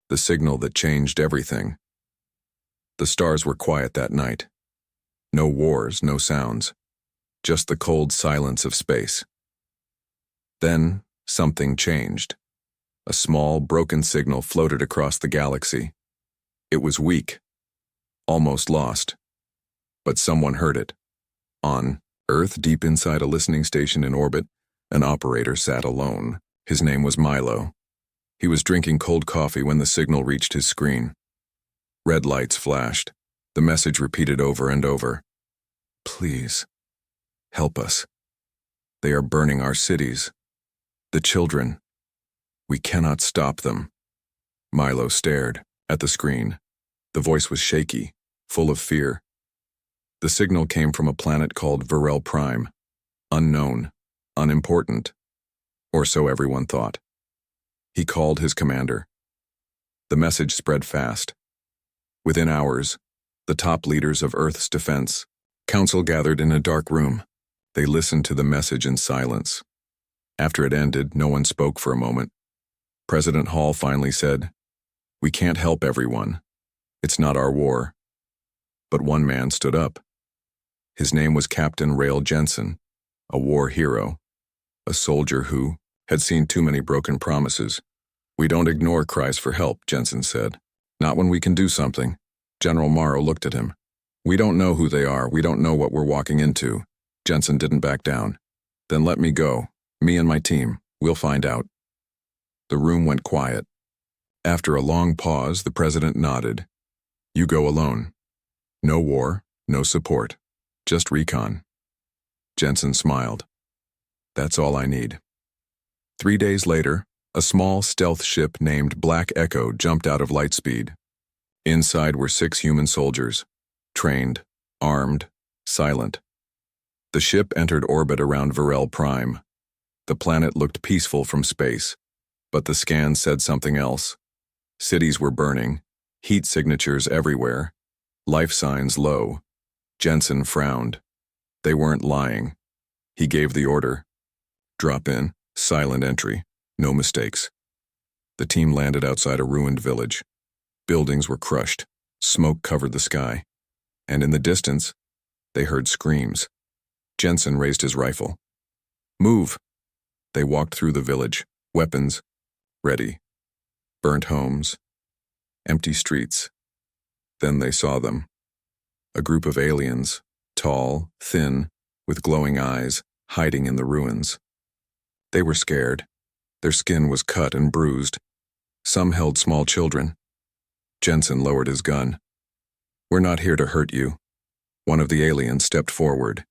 the signal that changed everything. The stars were quiet that night. No wars, no sounds. Just the cold silence of space. Then, something changed. A small, broken signal floated across the galaxy. It was weak, almost lost. But someone heard it. On Earth, deep inside a listening station in orbit, an operator sat alone. His name was Milo. He was drinking cold coffee when the signal reached his screen. Red lights flashed. The message repeated over and over. Please, help us. They are burning our cities. The children. We cannot stop them. Milo stared at the screen. The voice was shaky, full of fear. The signal came from a planet called Virel Prime. Unknown, unimportant. Or so everyone thought. He called his commander. The message spread fast. Within hours, the top leaders of Earth's defense council gathered in a dark room. They listened to the message in silence. After it ended, no one spoke for a moment. President Hall finally said, "We can't help everyone. It's not our war." But one man stood up. His name was Captain Rael Jensen, a war hero, a soldier who had seen too many broken promises. "We don't ignore cries for help," Jensen said. "Not when we can do something." General Morrow looked at him. "We don't know who they are. We don't know what we're walking into." Jensen didn't back down. "Then let me go. Me and my team. We'll find out." The room went quiet. After a long pause, the president nodded. "You go alone. No war, no support. Just recon." Jensen smiled. "That's all I need." 3 days later, a small stealth ship named Black Echo jumped out of lightspeed. Inside were 6 human soldiers, trained, armed, silent. The ship entered orbit around Virel Prime. The planet looked peaceful from space, but the scan said something else. Cities were burning, heat signatures everywhere, life signs low. Jensen frowned. They weren't lying. He gave the order. Drop in, silent entry, no mistakes. The team landed outside a ruined village. Buildings were crushed, smoke covered the sky, and in the distance, they heard screams. Jensen raised his rifle. "Move!" They walked through the village, weapons ready. Burnt homes, empty streets. Then they saw them. A group of aliens, tall, thin, with glowing eyes, hiding in the ruins. They were scared. Their skin was cut and bruised. Some held small children. Jensen lowered his gun. "We're not here to hurt you." One of the aliens stepped forward.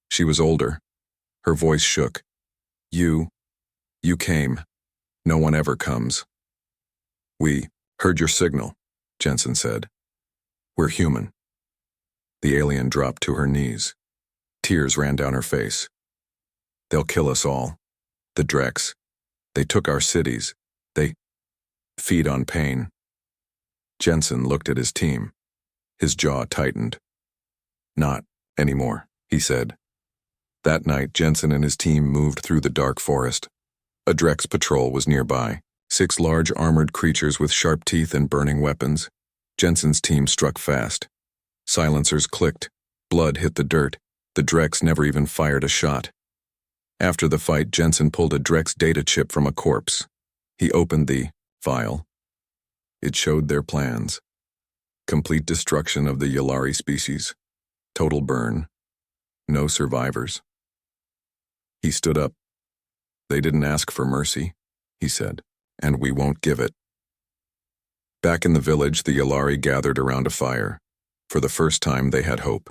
She was older. Her voice shook. You came. No one ever comes." "We heard your signal," Jensen said. "We're human." The alien dropped to her knees. Tears ran down her face. "They'll kill us all. The Drex. They took our cities. They feed on pain." Jensen looked at his team. His jaw tightened. "Not anymore," he said. That night, Jensen and his team moved through the dark forest. A Drex patrol was nearby, 6 large armored creatures with sharp teeth and burning weapons. Jensen's team struck fast. Silencers clicked. Blood hit the dirt. The Drex never even fired a shot. After the fight, Jensen pulled a Drex data chip from a corpse. He opened the file. It showed their plans. Complete destruction of the Yulari species. Total burn. No survivors. He stood up. "They didn't ask for mercy," he said, "and we won't give it." Back in the village, the Yulari gathered around a fire. For the first time, they had hope.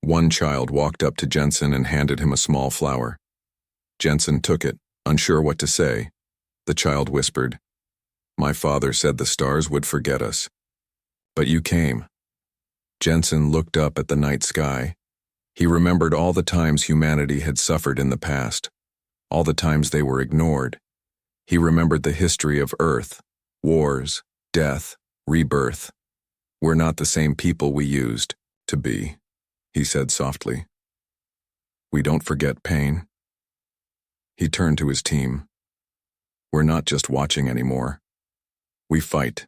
One child walked up to Jensen and handed him a small flower. Jensen took it, unsure what to say. The child whispered, "My father said the stars would forget us. But you came." Jensen looked up at the night sky. He remembered all the times humanity had suffered in the past, all the times they were ignored. He remembered the history of Earth, wars, death, rebirth. "We're not the same people we used to be," he said softly. "We don't forget pain." He turned to his team. "We're not just watching anymore. We fight."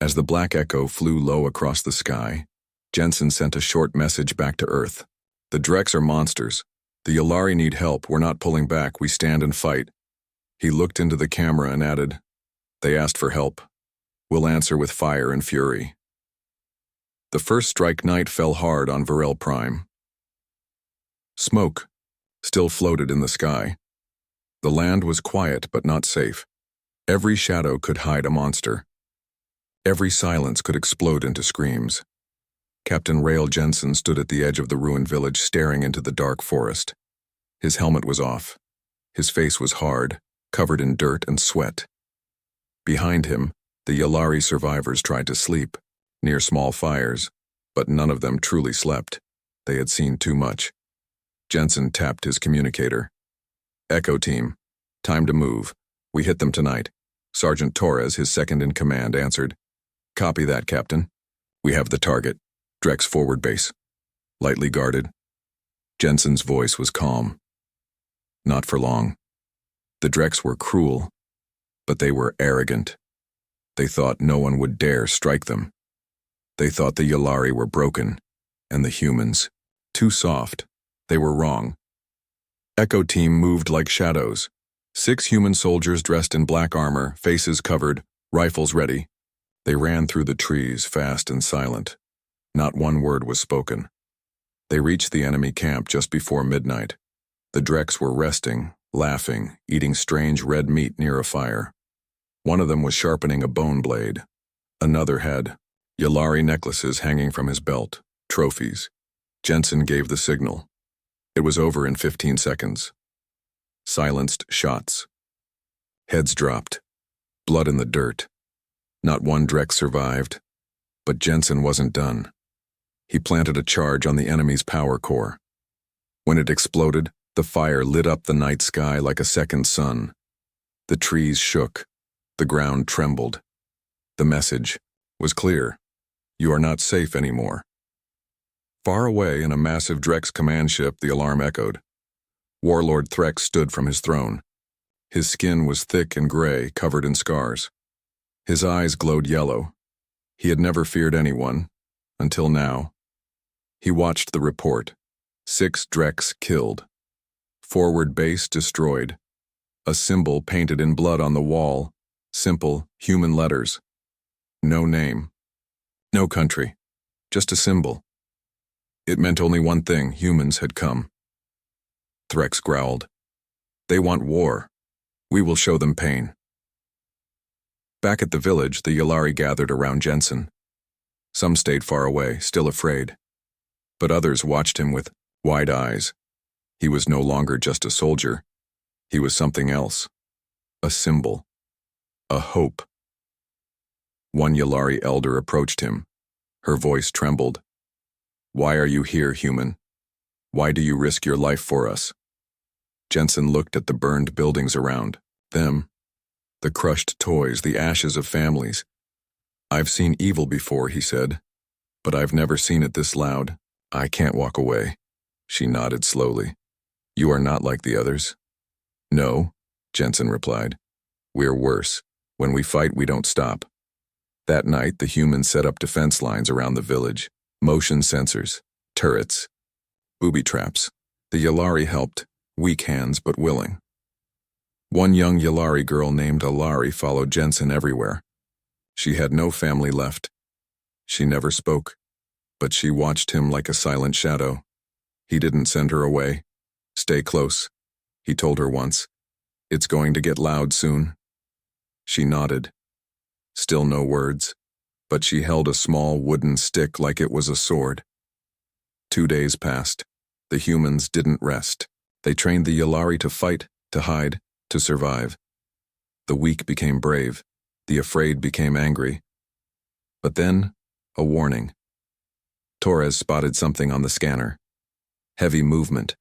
As the black echo flew low across the sky, Jensen sent a short message back to Earth. The Drex are monsters. The Yulari need help. We're not pulling back. We stand and fight. He looked into the camera and added, "They asked for help. We'll answer with fire and fury." The first strike night fell hard on Varel Prime. Smoke still floated in the sky. The land was quiet but not safe. Every shadow could hide a monster. Every silence could explode into screams. Captain Rael Jensen stood at the edge of the ruined village staring into the dark forest. His helmet was off. His face was hard, covered in dirt and sweat. Behind him, the Yulari survivors tried to sleep, near small fires, but none of them truly slept. They had seen too much. Jensen tapped his communicator. "Echo team, time to move. We hit them tonight." Sergeant Torres, his second-in-command, answered. "Copy that, Captain. We have the target. Drex forward base. Lightly guarded." Jensen's voice was calm. Not for long. The Drex were cruel, but they were arrogant. They thought no one would dare strike them. They thought the Yulari were broken, and the humans too soft. They were wrong. Echo team moved like shadows. 6 human soldiers dressed in black armor, faces covered, rifles ready. They ran through the trees, fast and silent. Not one word was spoken. They reached the enemy camp just before midnight. The Drex were resting, laughing, eating strange red meat near a fire. One of them was sharpening a bone blade. Another had Yulari necklaces hanging from his belt, trophies. Jensen gave the signal. It was over in 15 seconds. Silenced shots. Heads dropped. Blood in the dirt. Not one Drex survived. But Jensen wasn't done. He planted a charge on the enemy's power core. When it exploded, the fire lit up the night sky like a second sun. The trees shook. The ground trembled. The message was clear. You are not safe anymore. Far away in a massive Drex command ship, the alarm echoed. Warlord Threx stood from his throne. His skin was thick and gray, covered in scars. His eyes glowed yellow. He had never feared anyone, until now. He watched the report. 6 Drex killed. Forward base destroyed. A symbol painted in blood on the wall. Simple, human letters. No name. No country. Just a symbol. It meant only one thing: humans had come. Threx growled. They want war. We will show them pain. Back at the village, the Yulari gathered around Jensen. Some stayed far away, still afraid. But others watched him with wide eyes. He was no longer just a soldier. He was something else. A symbol. A hope. One Yulari elder approached him. Her voice trembled. "Why are you here, human? Why do you risk your life for us?" Jensen looked at the burned buildings around them. The crushed toys, the ashes of families. "I've seen evil before," he said, "but I've never seen it this loud. I can't walk away." She nodded slowly. "You are not like the others." "No," Jensen replied. "We're worse. When we fight, we don't stop." That night, the humans set up defense lines around the village. Motion sensors, turrets, booby traps. The Yulari helped, weak hands but willing. One young Yulari girl named Alari followed Jensen everywhere. She had no family left. She never spoke, but she watched him like a silent shadow. He didn't send her away. "Stay close," he told her once. "It's going to get loud soon." She nodded. Still no words, but she held a small wooden stick like it was a sword. 2 days passed. The humans didn't rest. They trained the Yulari to fight, to hide, to survive. The weak became brave. The afraid became angry. But then, a warning. Torres spotted something on the scanner. Heavy movement.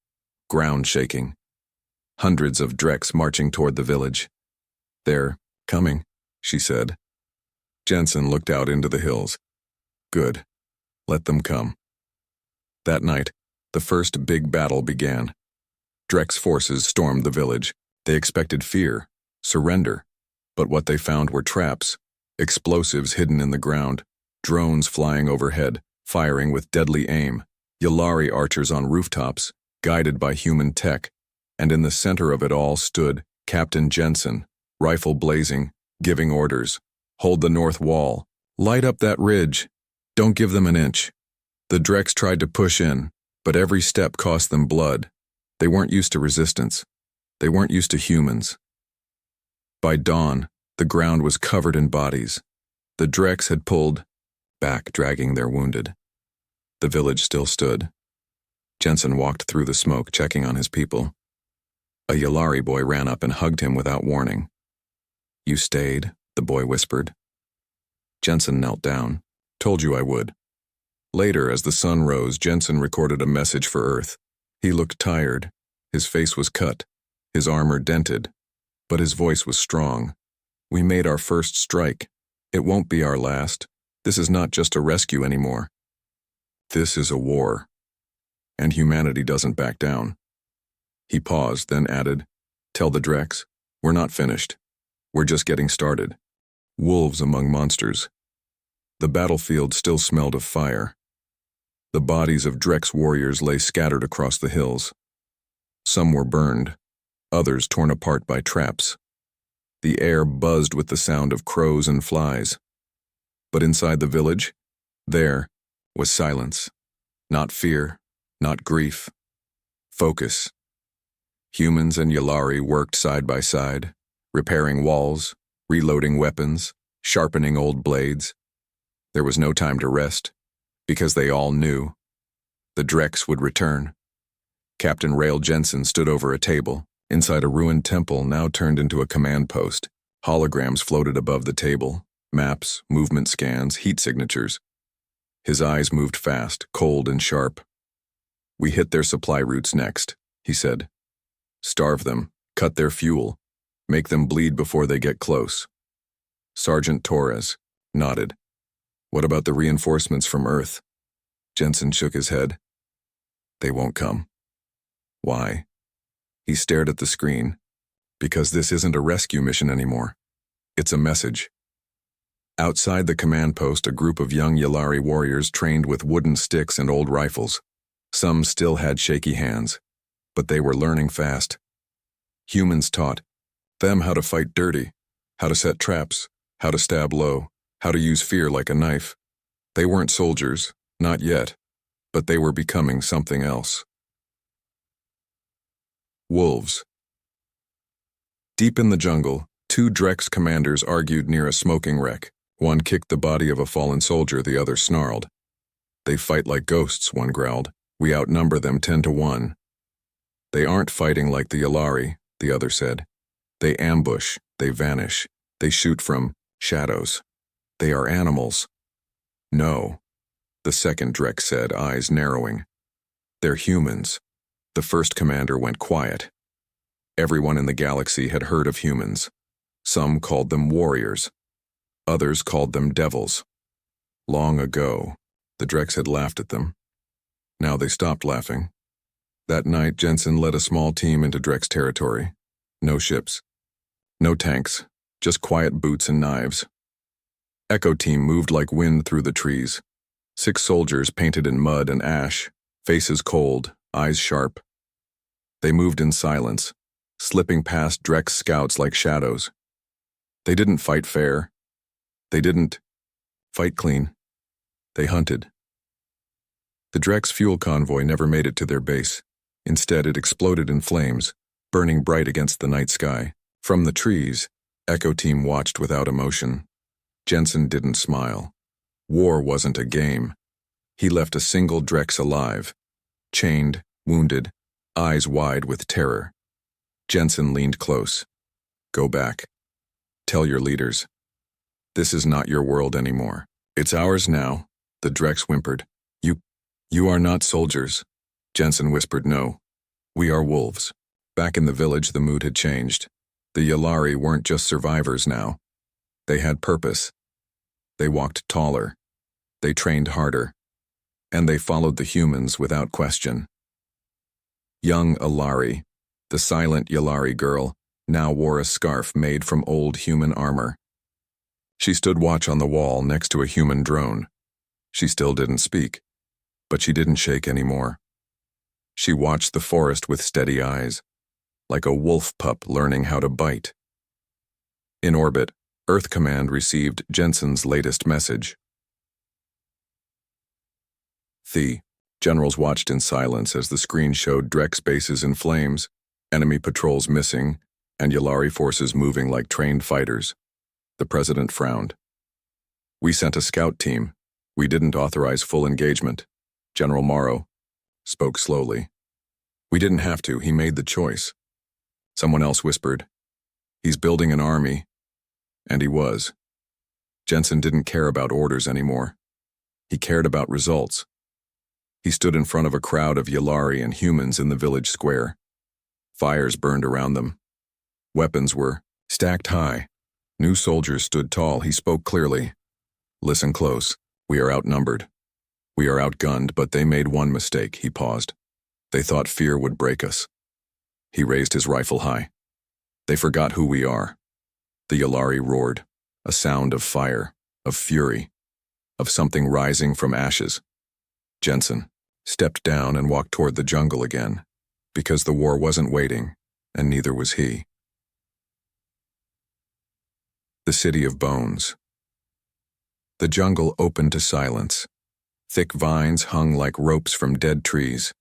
Ground shaking. Hundreds of Drex marching toward the village. "They're coming," she said. Jensen looked out into the hills. Good. Let them come. That night, the first big battle began. Drex forces stormed the village. They expected fear, surrender, but what they found were traps, explosives hidden in the ground, drones flying overhead, firing with deadly aim, Yalari archers on rooftops, guided by human tech, and in the center of it all stood Captain Jensen, rifle blazing, giving orders. Hold the north wall. Light up that ridge. Don't give them an inch. The Drex tried to push in, but every step cost them blood. They weren't used to resistance. They weren't used to humans. By dawn, the ground was covered in bodies. The Drex had pulled back, dragging their wounded. The village still stood. Jensen walked through the smoke, checking on his people. A Yalari boy ran up and hugged him without warning. "You stayed," the boy whispered. Jensen knelt down. "Told you I would." Later, as the sun rose, Jensen recorded a message for Earth. He looked tired. His face was cut, his armor dented, but his voice was strong. "We made our first strike. It won't be our last. This is not just a rescue anymore. This is a war. And humanity doesn't back down." He paused, then added, "Tell the Drex, we're not finished. We're just getting started." Wolves among monsters. The battlefield still smelled of fire. The bodies of Drex warriors lay scattered across the hills. Some were burned, others torn apart by traps. The air buzzed with the sound of crows and flies. But inside the village, there was silence. Not fear, not grief. Focus. Humans and Yalari worked side by side, repairing walls, reloading weapons, sharpening old blades. There was no time to rest, because they all knew the Drex would return. Captain Rail Jensen stood over a table, inside a ruined temple now turned into a command post. Holograms floated above the table, maps, movement scans, heat signatures. His eyes moved fast, cold and sharp. "We hit their supply routes next," he said. "Starve them, cut their fuel, make them bleed before they get close." Sergeant Torres nodded. "What about the reinforcements from Earth?" Jensen shook his head. "They won't come." "Why?" He stared at the screen. "Because this isn't a rescue mission anymore. It's a message." Outside the command post, a group of young Yalari warriors trained with wooden sticks and old rifles. Some still had shaky hands, but they were learning fast. Humans taught them how to fight dirty, how to set traps, how to stab low, how to use fear like a knife. They weren't soldiers, not yet, but they were becoming something else. Wolves. Deep in the jungle, two Drex commanders argued near a smoking wreck. One kicked the body of a fallen soldier, the other snarled. "They fight like ghosts," one growled. "We outnumber them 10-1. "They aren't fighting like the Yalari," the other said. "They ambush, they vanish, they shoot from shadows. They are animals." "No," the second Drex said, eyes narrowing. "They're humans." The first commander went quiet. Everyone in the galaxy had heard of humans. Some called them warriors. Others called them devils. Long ago, the Drex had laughed at them. Now they stopped laughing. That night, Jensen led a small team into Drex territory. No ships. No tanks. Just quiet boots and knives. Echo Team moved like wind through the trees. 6 soldiers painted in mud and ash, faces cold, eyes sharp. They moved in silence, slipping past Drex scouts like shadows. They didn't fight fair. They didn't fight clean. They hunted. The Drex fuel convoy never made it to their base. Instead, it exploded in flames, burning bright against the night sky. From the trees, Echo Team watched without emotion. Jensen didn't smile. War wasn't a game. He left a single Drex alive, chained, wounded, eyes wide with terror. Jensen leaned close. "Go back. Tell your leaders. This is not your world anymore. It's ours now," the Drex whimpered. You are not soldiers." Jensen whispered, "No. We are wolves." Back in the village, the mood had changed. The Yalari weren't just survivors now. They had purpose. They walked taller. They trained harder. And they followed the humans without question. Young Alari, the silent Yalari girl, now wore a scarf made from old human armor. She stood watch on the wall next to a human drone. She still didn't speak, but she didn't shake anymore. She watched the forest with steady eyes, like a wolf pup learning how to bite. In orbit, Earth Command received Jensen's latest message. The generals watched in silence as the screen showed Drex bases in flames, enemy patrols missing, and Yulari forces moving like trained fighters. The president frowned. "We sent a scout team. We didn't authorize full engagement." General Morrow spoke slowly. "We didn't have to. He made the choice." Someone else whispered, "He's building an army." And he was. Jensen didn't care about orders anymore. He cared about results. He stood in front of a crowd of Yulari and humans in the village square. Fires burned around them. Weapons were stacked high. New soldiers stood tall. He spoke clearly. "Listen close. We are outnumbered. We are outgunned, but they made one mistake." He paused. "They thought fear would break us." He raised his rifle high. "They forgot who we are." The Yulari roared, a sound of fire, of fury, of something rising from ashes. Jensen stepped down and walked toward the jungle again, because the war wasn't waiting, and neither was he. The City of Bones. The jungle opened to silence. Thick vines hung like ropes from dead trees.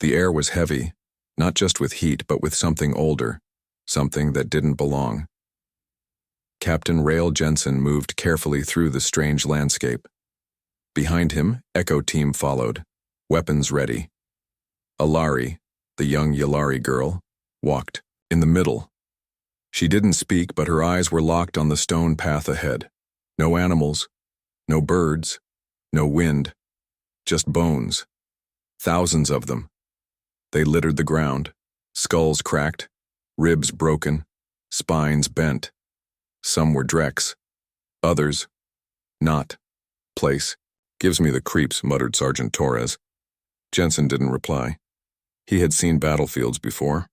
The air was heavy, not just with heat but with something older, something that didn't belong. Captain Rail Jensen moved carefully through the strange landscape. Behind him, Echo Team followed, weapons ready. Alari, the young Yulari girl, walked in the middle. She didn't speak, but her eyes were locked on the stone path ahead. No animals, no birds, no wind, just bones. Thousands of them. They littered the ground, skulls cracked, ribs broken, spines bent. Some were Drex, others not. "Place gives me the creeps," muttered Sergeant Torres. Jensen didn't reply. He had seen battlefields before,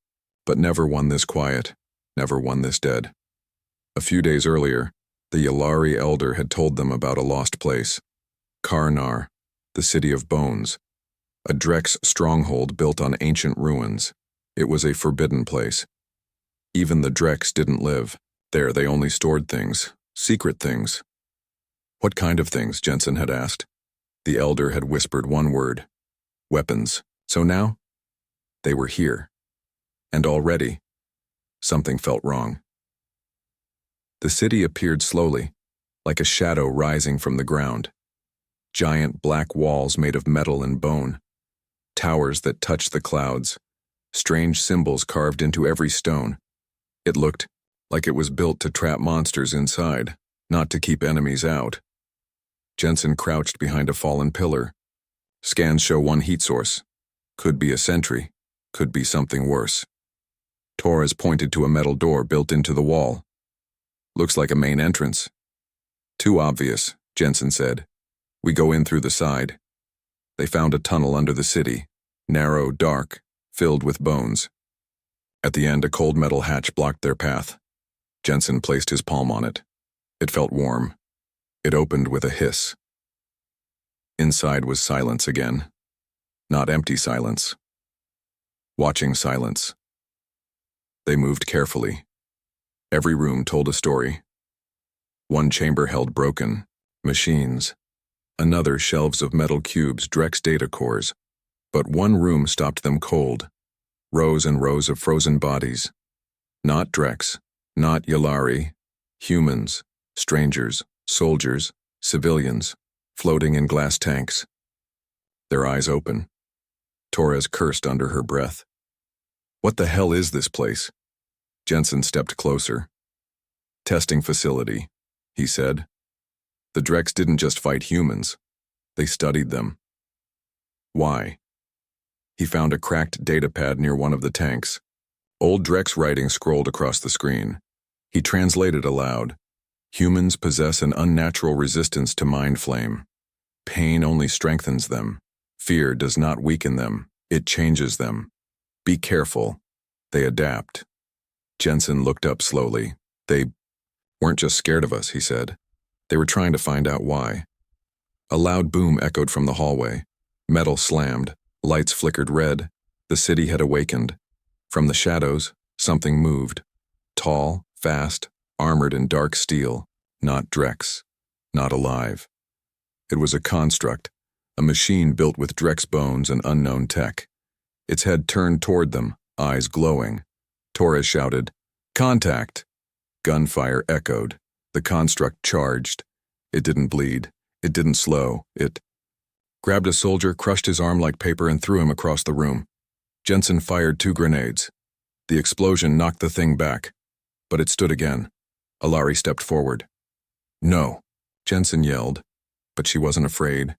but never one this quiet, never one this dead. A few days earlier, the Yulari elder had told them about a lost place. Karnar, the City of Bones, a Drex stronghold built on ancient ruins. It was a forbidden place. Even the Drex didn't live. There they only stored things, secret things. "What kind of things?" Jensen had asked. The elder had whispered one word: weapons. So now? They were here. And already, something felt wrong. The city appeared slowly, like a shadow rising from the ground. Giant black walls made of metal and bone. Towers that touched the clouds. Strange symbols carved into every stone. It looked like it was built to trap monsters inside, not to keep enemies out. Jensen crouched behind a fallen pillar. Scans show one heat source. Could be a sentry. Could be something worse. Torres pointed to a metal door built into the wall. "Looks like a main entrance." "Too obvious," Jensen said. "We go in through the side." They found a tunnel under the city, narrow, dark, filled with bones. At the end, a cold metal hatch blocked their path. Jensen placed his palm on it. It felt warm. It opened with a hiss. Inside was silence again. Not empty silence. Watching silence. They moved carefully. Every room told a story. One chamber held broken machines. Another shelves of metal cubes, Drex data cores. But one room stopped them cold. Rows and rows of frozen bodies. Not Drex. Not Yulari, humans, strangers, soldiers, civilians, floating in glass tanks. Their eyes open. Torres cursed under her breath. "What the hell is this place?" Jensen stepped closer. "Testing facility," he said. "The Drex didn't just fight humans. They studied them." "Why?" He found a cracked datapad near one of the tanks. Old Drex writing scrolled across the screen. He translated aloud. "Humans possess an unnatural resistance to mind flame. Pain only strengthens them. Fear does not weaken them. It changes them. Be careful. They adapt." Jensen looked up slowly. "They weren't just scared of us," he said. They were trying to find out why. A loud boom echoed from the hallway. Metal slammed. Lights flickered red. The city had awakened. From the shadows, something moved. Tall, fast, armored in dark steel. Not Drex. Not alive. It was a construct, a machine built with Drex bones and unknown tech. Its head turned toward them, eyes glowing. Torres shouted, "Contact!" Gunfire echoed. The construct charged. It didn't bleed. It didn't slow. It grabbed a soldier, crushed his arm like paper, and threw him across the room. Jensen fired 2 grenades. The explosion knocked the thing back, but it stood again. Alari stepped forward. "No," Jensen yelled, but she wasn't afraid.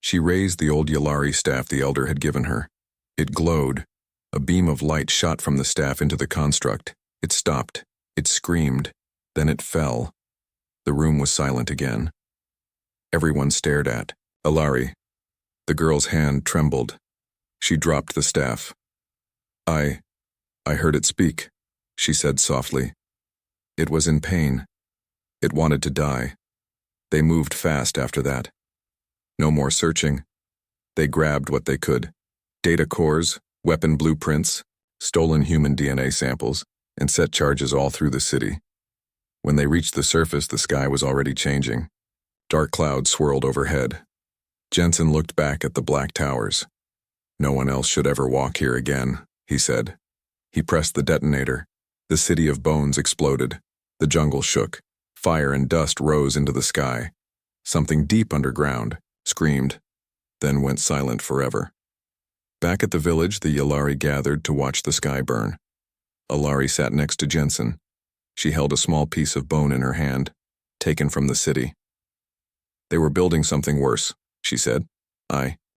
She raised the old Yalari staff the Elder had given her. It glowed. A beam of light shot from the staff into the construct. It stopped. It screamed. Then it fell. The room was silent again. Everyone stared at Alari. The girl's hand trembled. She dropped the staff. I heard it speak," she said softly. It was in pain. It wanted to die. They moved fast after that. No more searching. They grabbed what they could. Data cores, weapon blueprints, stolen human DNA samples, and set charges all through the city. When they reached the surface, the sky was already changing. Dark clouds swirled overhead. Jensen looked back at the black towers. "No one else should ever walk here again," he said. He pressed the detonator. The city of bones exploded. The jungle shook. Fire and dust rose into the sky. Something deep underground screamed, then went silent forever. Back at the village, the Yalari gathered to watch the sky burn. Alari sat next to Jensen. She held a small piece of bone in her hand, taken from the city. "They were building something worse," she said.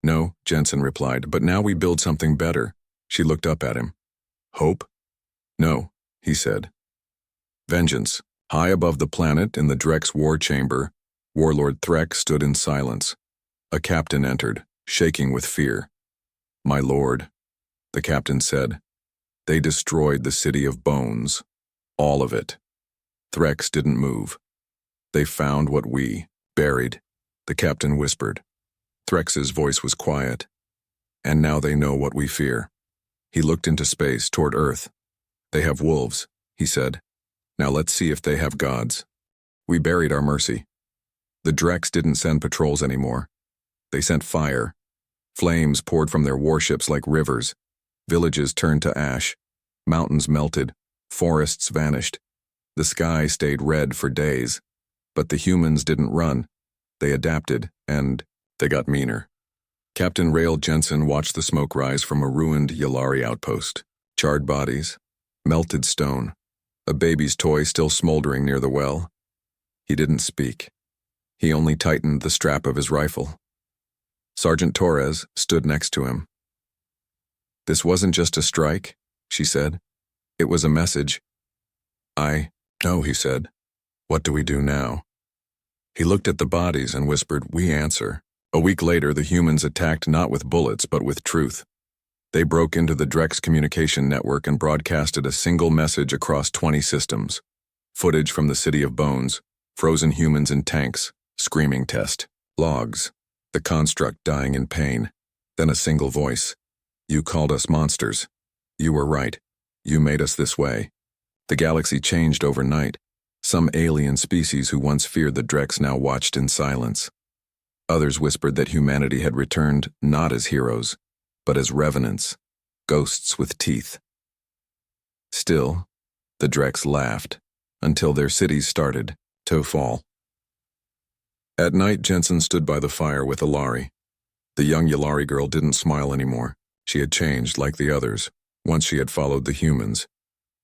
"No," Jensen replied, "but now we build something better." She looked up at him. "Hope?" "No," he said. "Vengeance." High above the planet, in the Drex war chamber, Warlord Threk stood in silence. A captain entered, shaking with fear. "My lord," the captain said, "they destroyed the city of bones. All of it." Threx didn't move. "They found what we buried," the captain whispered. Threx's voice was quiet. "And now they know what we fear." He looked into space, toward Earth. "They have wolves," he said. "Now let's see if they have gods. We buried our mercy." The Drex didn't send patrols anymore. They sent fire. Flames poured from their warships like rivers. Villages turned to ash. Mountains melted. Forests vanished. The sky stayed red for days. But the humans didn't run. They adapted, and they got meaner. Captain Rail Jensen watched the smoke rise from a ruined Yalari outpost. Charred bodies. Melted stone. A baby's toy still smoldering near the well. He didn't speak. He only tightened the strap of his rifle. Sergeant Torres stood next to him. "This wasn't just a strike," she said. "It was a message." "I know," he said. "What do we do now?" He looked at the bodies and whispered, "We answer." A week later, the humans attacked not with bullets, but with truth. They broke into the Drex communication network and broadcasted a single message across 20 systems. Footage from the City of Bones, frozen humans in tanks, screaming test, logs, the construct dying in pain. Then a single voice. "You called us monsters. You were right. You made us this way." The galaxy changed overnight. Some alien species who once feared the Drex now watched in silence. Others whispered that humanity had returned not as heroes, but as revenants, ghosts with teeth. Still, the Drex laughed, until their cities started to fall. At night, Jensen stood by the fire with Alari. The young Yalari girl didn't smile anymore. She had changed like the others, once she had followed the humans.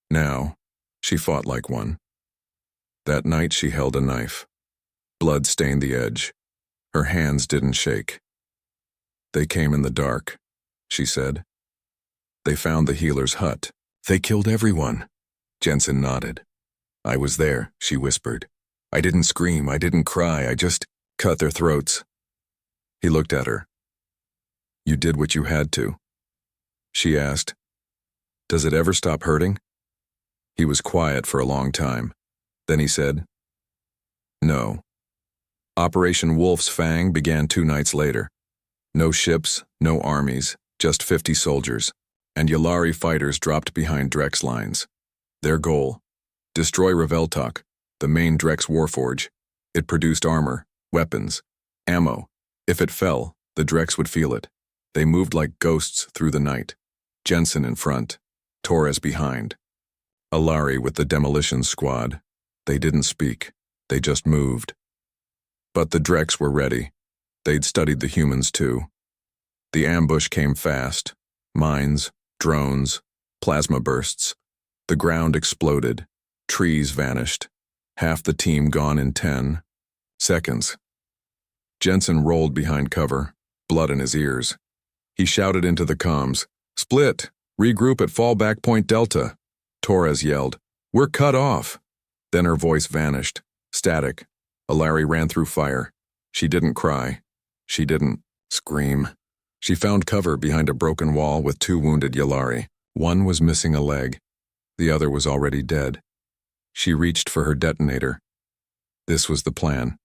Now, she fought like one. That night she held a knife. Blood stained the edge. Her hands didn't shake. "They came in the dark," she said. "They found the healer's hut. They killed everyone." Jensen nodded. "I was there," she whispered. "I didn't scream, I didn't cry, I just cut their throats." He looked at her. "You did what you had to." She asked, "Does it ever stop hurting?" He was quiet for a long time. Then he said, "No, Operation Wolf's Fang began 2 nights later. No ships, no armies, just 50 soldiers, and Yulari fighters dropped behind Drex lines. Their goal: destroy Reveltok, the main Drex warforge. It produced armor, weapons, ammo. If it fell, the Drex would feel it. They moved like ghosts through the night. Jensen in front, Torres behind. Alari with the demolition squad. They didn't speak, they just moved. But the Drex were ready. They'd studied the humans too. The ambush came fast. Mines, drones, plasma bursts. The ground exploded. Trees vanished. Half the team gone in 10 seconds. Jensen rolled behind cover, blood in his ears. He shouted into the comms, "Split! Regroup at fallback point Delta." Torres yelled, "We're cut off!" Then her voice vanished, static. Alari ran through fire. She didn't cry. She didn't scream. She found cover behind a broken wall with 2 wounded Yulari. One was missing a leg. The other was already dead. She reached for her detonator. This was the plan.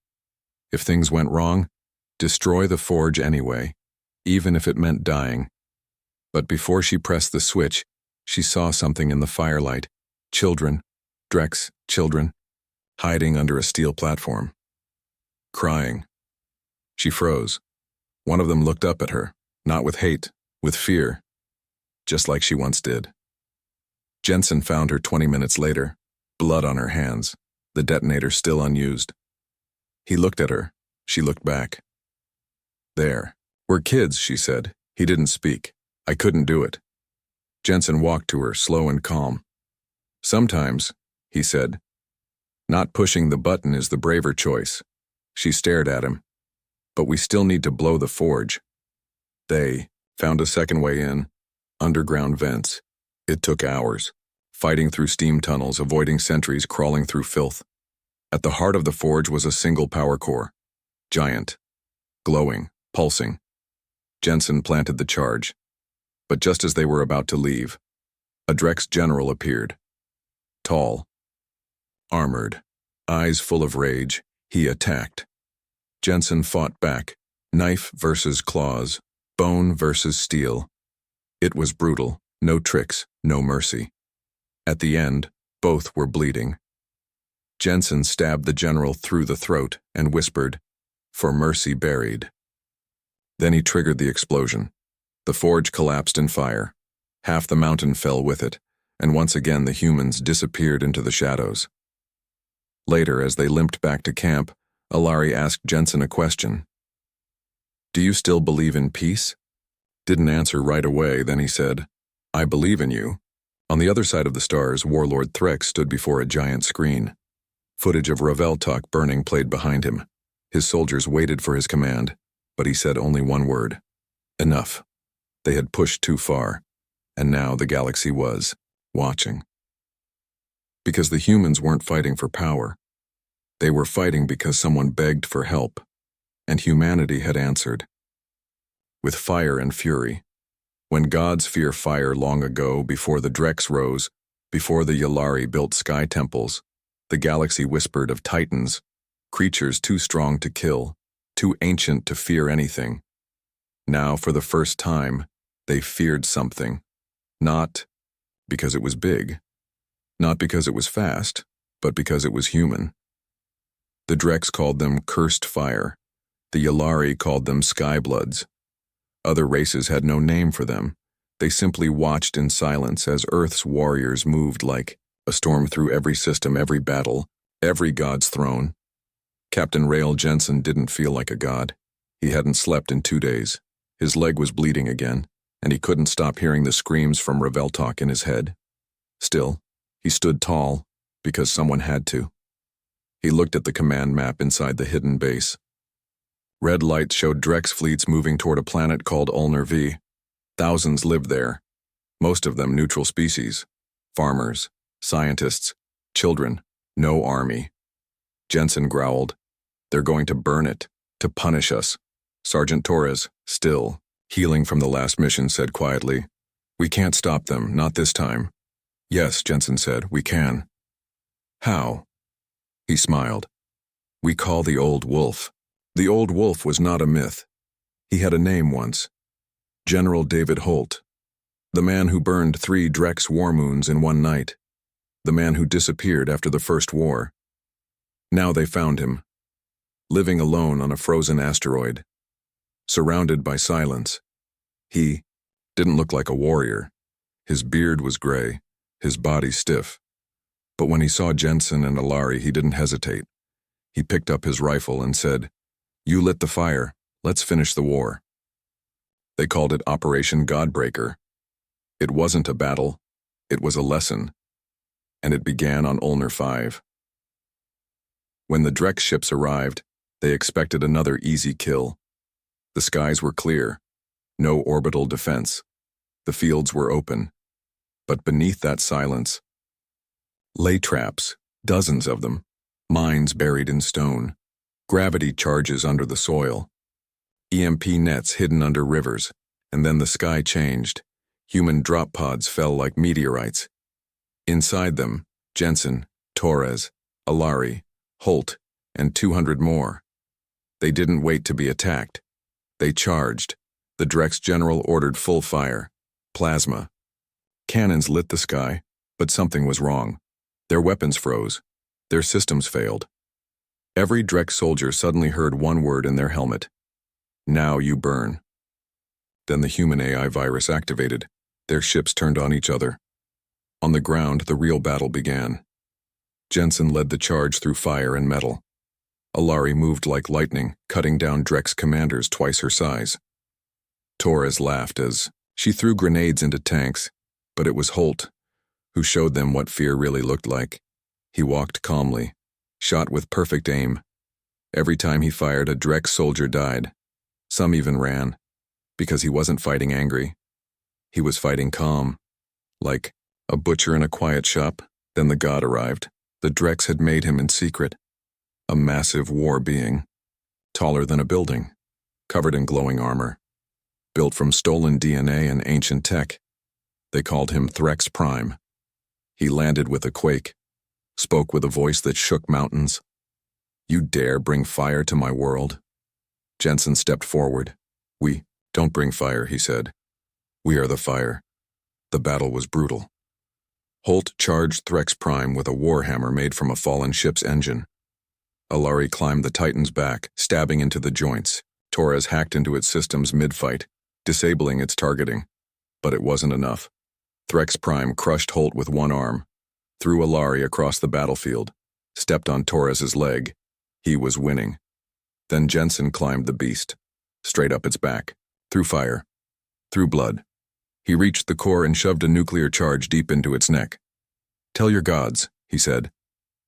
If things went wrong, destroy the forge anyway, even if it meant dying. But before she pressed the switch, she saw something in the firelight. Children, Drex children, hiding under a steel platform. Crying. She froze. One of them looked up at her, not with hate, with fear, just like she once did. Jensen found her 20 minutes later, blood on her hands, the detonator still unused. He looked at her. She looked back. "There. We're kids," she said. He didn't speak. "I couldn't do it." Jensen walked to her, slow and calm. "Sometimes," he said, "not pushing the button is the braver choice." She stared at him. "But we still need to blow the forge." They found a second way in, underground vents. It took hours, fighting through steam tunnels, avoiding sentries, crawling through filth. At the heart of the forge was a single power core. Giant. Glowing. Pulsing. Jensen planted the charge. But just as they were about to leave, a Drex general appeared. Tall. Armored. Eyes full of rage. He attacked. Jensen fought back. Knife versus claws. Bone versus steel. It was brutal. No tricks. No mercy. At the end, both were bleeding. Jensen stabbed the general through the throat and whispered, "For mercy buried." Then he triggered the explosion. The forge collapsed in fire. Half the mountain fell with it, and once again the humans disappeared into the shadows. Later, as they limped back to camp, Alari asked Jensen a question. "Do you still believe in peace?" Didn't answer right away, then he said, "I believe in you." On the other side of the stars, Warlord Threx stood before a giant screen. Footage of Reveltok burning played behind him. His soldiers waited for his command, but he said only one word. Enough. They had pushed too far, and now the galaxy was watching. Because the humans weren't fighting for power. They were fighting because someone begged for help, and humanity had answered. With fire and fury. When gods fear fire long ago, before the Drex rose, before the Yulari built sky temples, the galaxy whispered of titans, creatures too strong to kill, too ancient to fear anything. Now, for the first time, they feared something. Not because it was big, not because it was fast, but because it was human. The Drex called them cursed fire. The Yulari called them skybloods. Other races had no name for them. They simply watched in silence as Earth's warriors moved like a storm through every system, every battle, every god's throne. Captain Rael Jensen didn't feel like a god. He hadn't slept in 2 days. His leg was bleeding again, and he couldn't stop hearing the screams from Reveltok in his head. Still, he stood tall, because someone had to. He looked at the command map inside the hidden base. Red lights showed Drex fleets moving toward a planet called Ulnar V. Thousands lived there, most of them neutral species. Farmers, scientists, children, no army. Jensen growled, "They're going to burn it, to punish us." Sergeant Torres, still, healing from the last mission, said quietly, "We can't stop them, not this time." "Yes," Jensen said, "we can." "How?" He smiled. "We call the old wolf. The old wolf was not a myth. He had a name once. General David Holt. The man who burned 3 Drex war moons in one night. The man who disappeared after the First War. Now they found him, living alone on a frozen asteroid, surrounded by silence. He didn't look like a warrior. His beard was gray, his body stiff. But when he saw Jensen and Alari, he didn't hesitate. He picked up his rifle and said, "You lit the fire. Let's finish the war." They called it Operation Godbreaker. It wasn't a battle. It was a lesson. And it began on Ulnar 5. When the Drex ships arrived, they expected another easy kill. The skies were clear. No orbital defense. The fields were open. But beneath that silence lay traps, dozens of them, mines buried in stone, gravity charges under the soil, EMP nets hidden under rivers, and then the sky changed. Human drop pods fell like meteorites. Inside them, Jensen, Torres, Alari, Holt, and 200 more. They didn't wait to be attacked. They charged. The Drex general ordered full fire. Plasma. Cannons lit the sky, but something was wrong. Their weapons froze. Their systems failed. Every Drex soldier suddenly heard one word in their helmet. "Now you burn." Then the human AI virus activated. Their ships turned on each other. On the ground, the real battle began. Jensen led the charge through fire and metal. Alari moved like lightning, cutting down Drex commanders twice her size. Torres laughed as she threw grenades into tanks, but it was Holt who showed them what fear really looked like. He walked calmly, shot with perfect aim. Every time he fired, a Drex soldier died. Some even ran, because he wasn't fighting angry. He was fighting calm, like a butcher in a quiet shop. Then the god arrived. The Drex had made him in secret. A massive war being, taller than a building, covered in glowing armor, built from stolen DNA and ancient tech. They called him Threx Prime. He landed with a quake, spoke with a voice that shook mountains. "You dare bring fire to my world?" Jensen stepped forward. "We don't bring fire," he said. "We are the fire." The battle was brutal. Holt charged Threx Prime with a warhammer made from a fallen ship's engine. Alari climbed the Titan's back, stabbing into the joints. Torres hacked into its systems mid-fight, disabling its targeting. But it wasn't enough. Threx Prime crushed Holt with one arm, threw Alari across the battlefield, stepped on Torres's leg. He was winning. Then Jensen climbed the beast, straight up its back, through fire, through blood. He reached the core and shoved a nuclear charge deep into its neck. "Tell your gods," he said.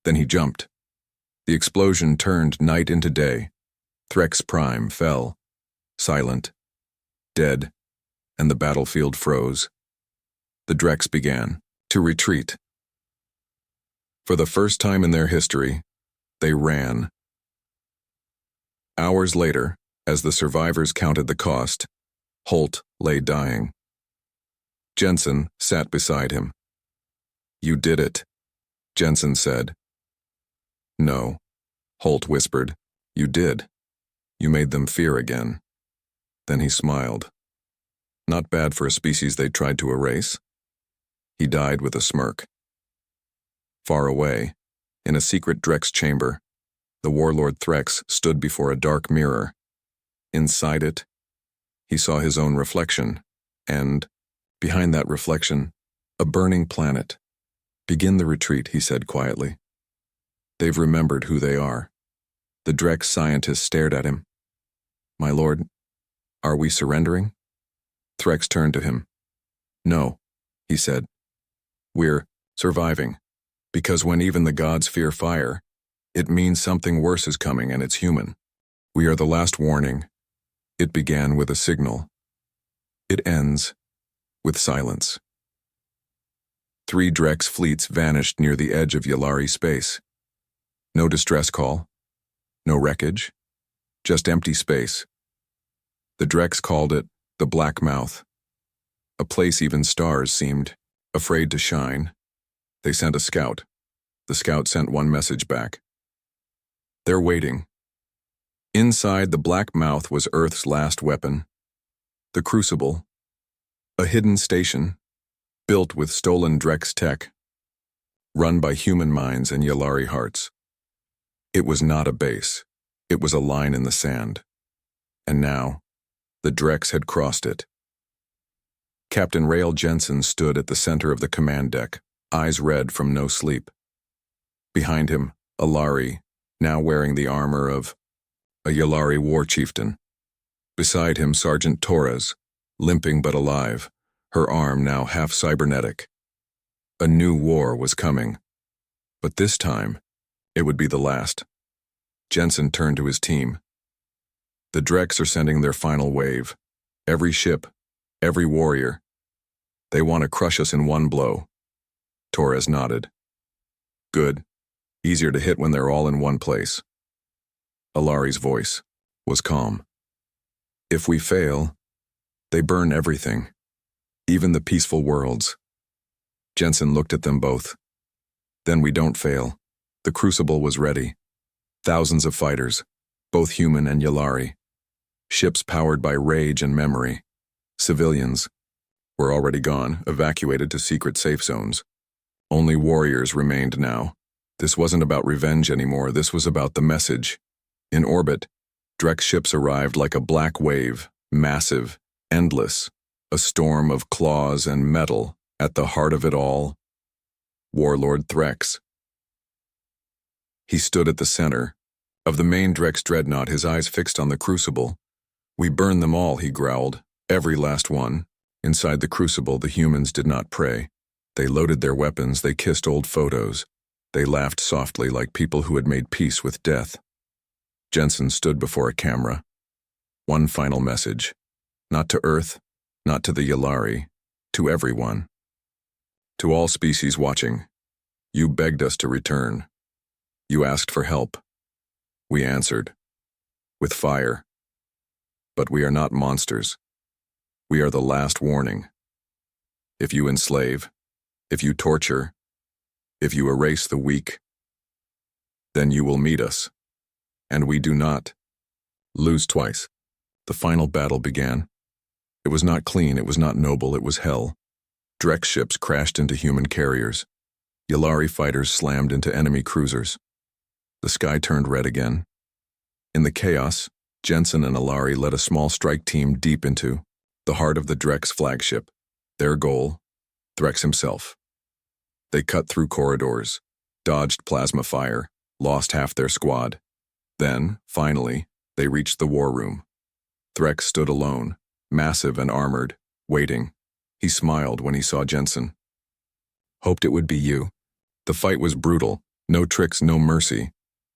Then he jumped. The explosion turned night into day. Threx Prime fell, silent, dead, and the battlefield froze. The Drex began to retreat. For the first time in their history, they ran. Hours later, as the survivors counted the cost, Holt lay dying. Jensen sat beside him. "You did it," Jensen said. "No," Holt whispered. "You did. You made them fear again." Then he smiled. Not bad for a species they tried to erase. He died with a smirk. Far away, in a secret Drex chamber, the warlord Threx stood before a dark mirror. Inside it, he saw his own reflection, and, behind that reflection, a burning planet. "Begin the retreat," he said quietly. "They've remembered who they are." The Drex scientist stared at him. "My lord, are we surrendering?" Threx turned to him. "No," he said. "We're surviving. Because when even the gods fear fire, it means something worse is coming and it's human. We are the last warning. It began with a signal. It ends with silence." 3 Drex fleets vanished near the edge of Yalari space. No distress call, no wreckage, just empty space. The Drex called it the Black Mouth, a place even stars seemed afraid to shine. They sent a scout. The scout sent one message back. "They're waiting. Inside, the black mouth was Earth's last weapon. The Crucible, a hidden station, built with stolen Drex tech, run by human minds and Yalari hearts. It was not a base. It was a line in the sand. And now, the Drex had crossed it. Captain Rael Jensen stood at the center of the command deck, eyes red from no sleep. Behind him, Alari, now wearing the armor of a Yalari war chieftain. Beside him, Sergeant Torres, limping but alive, her arm now half cybernetic. A new war was coming. But this time, it would be the last. Jensen turned to his team. The Drex are sending their final wave. Every ship, every warrior. They want to crush us in one blow. Torres nodded. Good. Easier to hit when they're all in one place. Alari's voice was calm. If we fail, they burn everything, even the peaceful worlds. Jensen looked at them both. Then we don't fail. The Crucible was ready. Thousands of fighters, both human and Yalari. Ships powered by rage and memory. Civilians were already gone, evacuated to secret safe zones. Only warriors remained now. This wasn't about revenge anymore, this was about the message. In orbit, Drex ships arrived like a black wave, massive, endless, a storm of claws and metal. At the heart of it all, Warlord Threx. He stood at the center of the main Drex dreadnought, his eyes fixed on the Crucible. We burn them all, he growled, every last one. Inside the Crucible, the humans did not pray. They loaded their weapons, they kissed old photos. They laughed softly like people who had made peace with death. Jensen stood before a camera. One final message. Not to Earth, not to the Yalari, to everyone. To all species watching, you begged us to return. You asked for help. We answered. With fire. But we are not monsters. We are the last warning. If you enslave, if you torture, if you erase the weak, then you will meet us. And we do not lose twice. The final battle began. It was not clean, it was not noble, it was hell. Drex ships crashed into human carriers. Yalari fighters slammed into enemy cruisers. The sky turned red again. In the chaos, Jensen and Alari led a small strike team deep into the heart of the Drex flagship. Their goal, Threx himself. They cut through corridors, dodged plasma fire, lost half their squad. Then, finally, they reached the war room. Threx stood alone, massive and armored, waiting. He smiled when he saw Jensen. Hoped it would be you. The fight was brutal. No tricks, no mercy.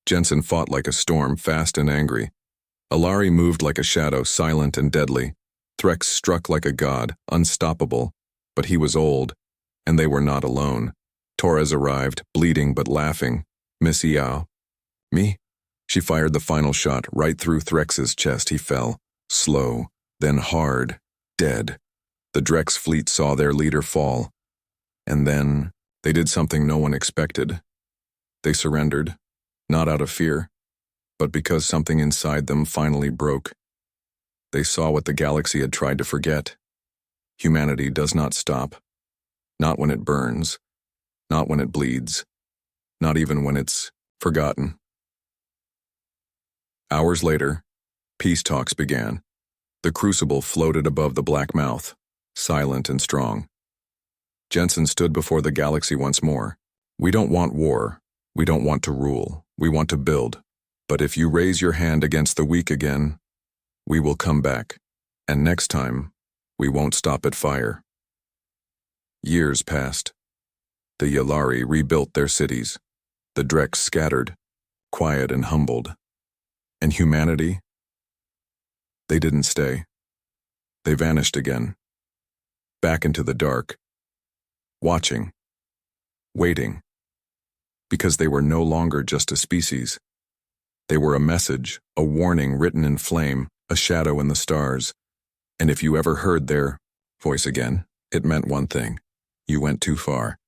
Jensen fought like a storm, fast and angry. Alari moved like a shadow, silent and deadly. Threx struck like a god, unstoppable. But he was old, and they were not alone. Torres arrived, bleeding but laughing. Miss Yao. Me? She fired the final shot right through Threx's chest. He fell, slow, then hard, dead. The Drex fleet saw their leader fall. And then, they did something no one expected. They surrendered, not out of fear, but because something inside them finally broke. They saw what the galaxy had tried to forget. Humanity does not stop. Not when it burns. Not when it bleeds. Not even when it's forgotten. Hours later, peace talks began. The Crucible floated above the black mouth, silent and strong. Jensen stood before the galaxy once more. We don't want war. We don't want to rule. We want to build. But if you raise your hand against the weak again, we will come back. And next time, we won't stop at fire. Years passed. The Yalari rebuilt their cities. The Drex scattered, quiet and humbled. And humanity? They didn't stay. They vanished again. Back into the dark. Watching. Waiting. Because they were no longer just a species. They were a message, a warning written in flame, a shadow in the stars. And if you ever heard their voice again, it meant one thing. You went too far.